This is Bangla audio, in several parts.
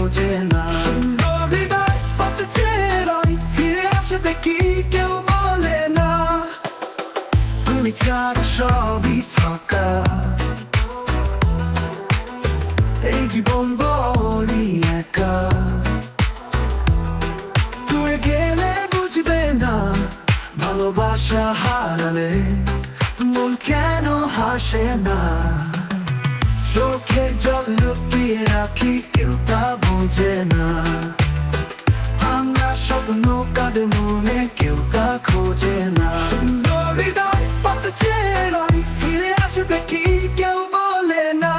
খোঁজে না। সুন্দর হৃদয় পথে চেরোই ফিরে আসবে কি কেউ বলে না। তুমি ছাড়া সবই ফাঁকা, এই জীবন বড়ই একা। তুই গেলে বুঝবে না ভালোবাসা হারালে মন কেন হাসে না। চোখে জল লুকিয়ে রাখি কেউ তা বোঝে না। ভাঙা স্বপ্ন কাঁদে মনে কেউ তা খোঁজে না। সুন্দর হৃদয় পথে চেরোই ফিরে আসবে কি কেউ বলে না।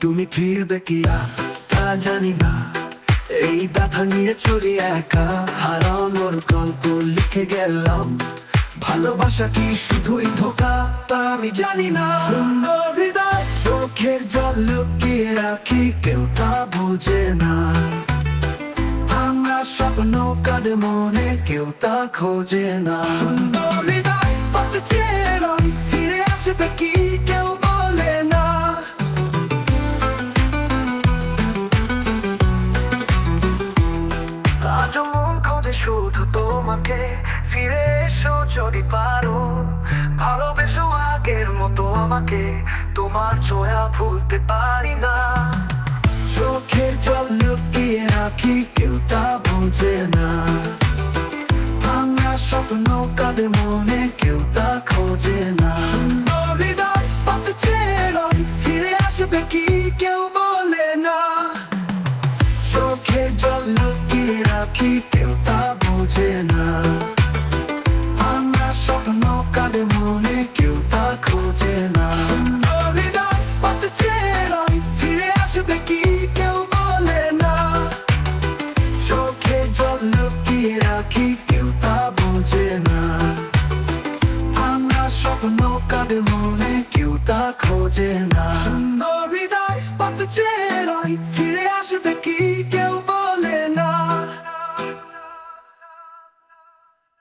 তুমি ফিরবে কি তা জানি না, এই ব্যথা নিয়ে চলি একা। হারানোর গল্প লিখে গেলাম, ভালোবাসা কি শুধুই ধোঁকা তা আমি জানি না। সুন্দর হৃদয় চোখের জল লুকিয়ে রাখি কেউ তা বোঝে না। ভাঙা স্বপ্ন কাঁদে মনে কেউ তা খোঁজে না। সুন্দর হৃদয় পথে চেরোই ফিরে আসবে কি কেউ বলে না। আজ মন খোঁজে শুধু তোমাকে, ফিরে এসো যদি পারো। ভালোবেসো আগের মতো আমাকে, তোমার ছোঁয়া ভুলতে পারি না। চোখের জল লুকিয়ে রাখি কেউ তা বোঝে না। ভাঙা স্বপ্ন কাঁদে মনে কেউ তা খোঁজে না। সুন্দর হৃদয় পথে চেরোই ফিরে আসবে কি কেউ বলে না। চোখের জল লুকিয়ে রাখি